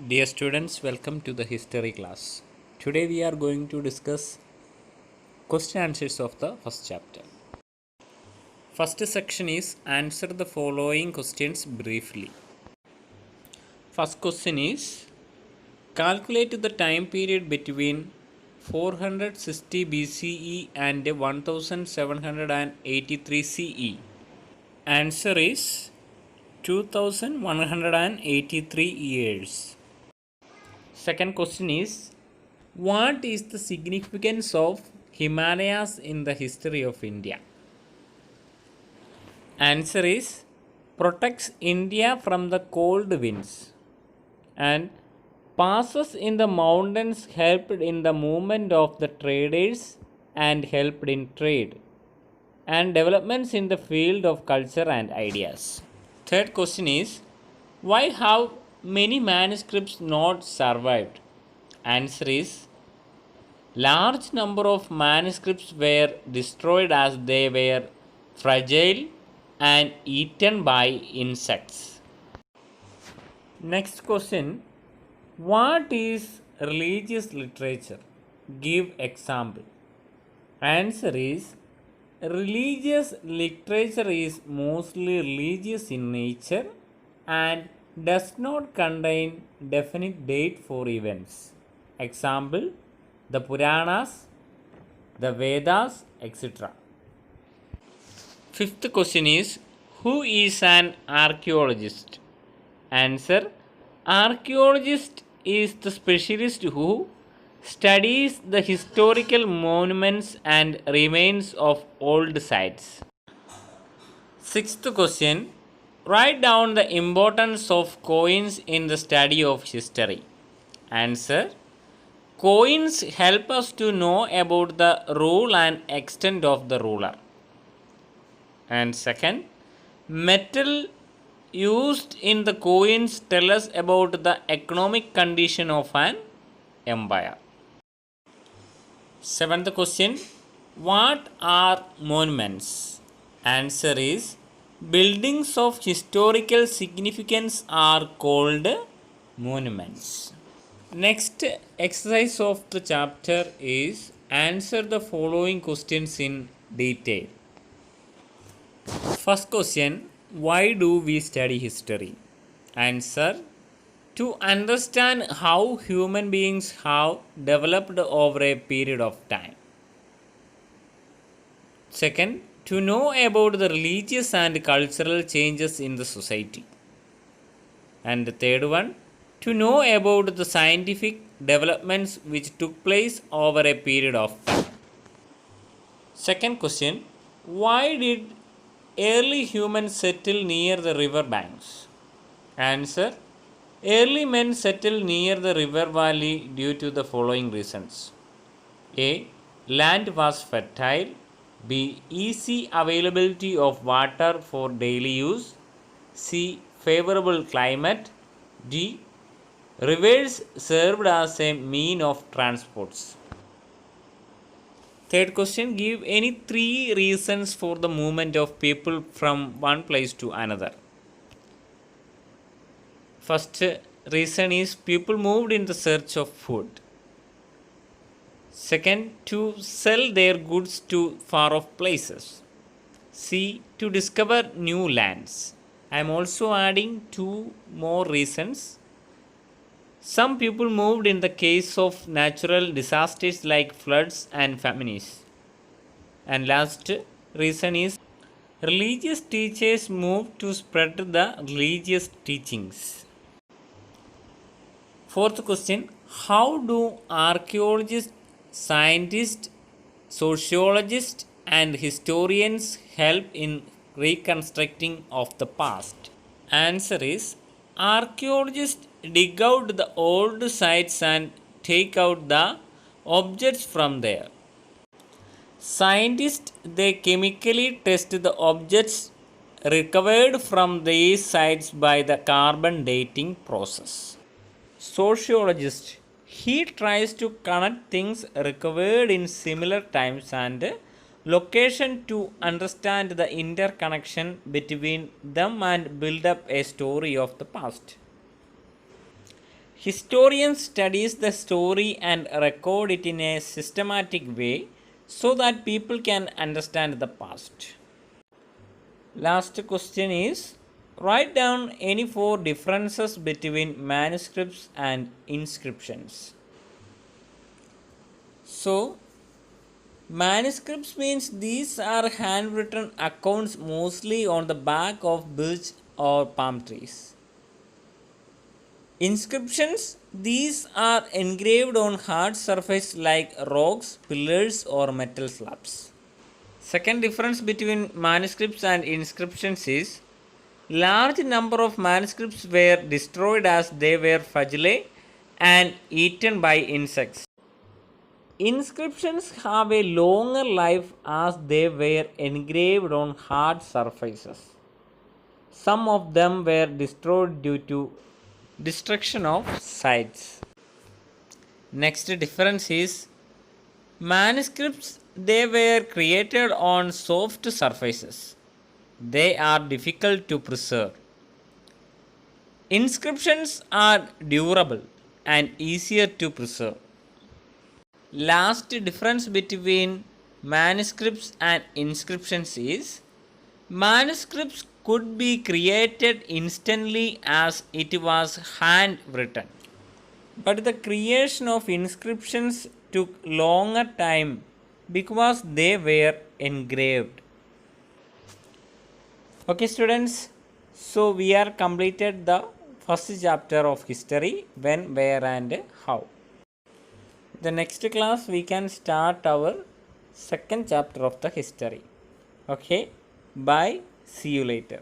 Dear students, welcome to the history class. Today we are going to discuss question answers of the first chapter. First section is answer the following questions briefly. First question is calculate the time period between 460 BCE and 1783 CE. Answer is 2183 years. Second question is what is the significance of Himalayas in the history of India? Answer is protects India from the cold winds and passes in the mountains helped in the movement of the traders and helped in trade and developments in the field of culture and ideas. Third question is why have many manuscripts not survived? Answer is large number of manuscripts were destroyed as they were fragile and eaten by insects. Next question what is religious literature? Give example. Answer is religious literature is mostly religious in nature and does not contain definite date for events. Example the Puranas, the Vedas, etc. Fifth question is who is an archaeologist? Answer archaeologist is the specialist who studies the historical monuments and remains of old sites. Sixth question write down the importance of coins in the study of history. Answer coins help us to know about the rule and extent of the ruler. And second, metal used in the coins tell us about the economic condition of an empire. Seventh question, what are monuments? Answer is buildings of historical significance are called monuments. Next exercise of the chapter is answer the following questions in detail. First question why do we study history? Answer to understand how human beings have developed over a period of time. Second, to know about the religious and cultural changes in the society. And the third one, to know about the scientific developments which took place over a period of time. Second question, why did early humans settle near the river banks? Answer, early men settled near the river valley due to the following reasons. A. Land was fertile. B. Easy availability of water for daily use. C. Favorable climate. D. Rivers served as a mean of transports. Third question, give any three reasons for the movement of people from one place to another. First reason is people moved in the search of food. Second, to sell their goods to far off places. C. To discover new lands. I am also adding two more reasons. Some people moved in the case of natural disasters like floods and famines. And last reason is religious teachers moved to spread the religious teachings. Fourth question, how do archaeologists, scientists, sociologists and historians help in reconstructing of the past? Answer is archaeologists dig out the old sites and take out the objects from there. Scientists they chemically test the objects recovered from these sites by the carbon dating process. Sociologist he tries to connect things recovered in similar times and location to understand the interconnection between them and build up a story of the past. Historians studies the story and record it in a systematic way so that people can understand the past. Last question is, write down any four differences between manuscripts and inscriptions. So, manuscripts means these are handwritten accounts mostly on the bark of birch or palm trees. Inscriptions, these are engraved on hard surface like rocks, pillars or metal slabs. Second difference between manuscripts and inscriptions is large number of manuscripts were destroyed as they were fragile and eaten by insects. Inscriptions have a longer life as they were engraved on hard surfaces. Some of them were destroyed due to destruction of sites. Next difference is manuscripts, they were created on soft surfaces. They are difficult to preserve. Inscriptions are durable and easier to preserve. Last difference between manuscripts and inscriptions is manuscripts could be created instantly as it was handwritten. But the creation of inscriptions took longer time because they were engraved. Okay students, so we are completed the first chapter of history, when, where and how. The next class we can start our second chapter of the history. Okay, bye, see you later.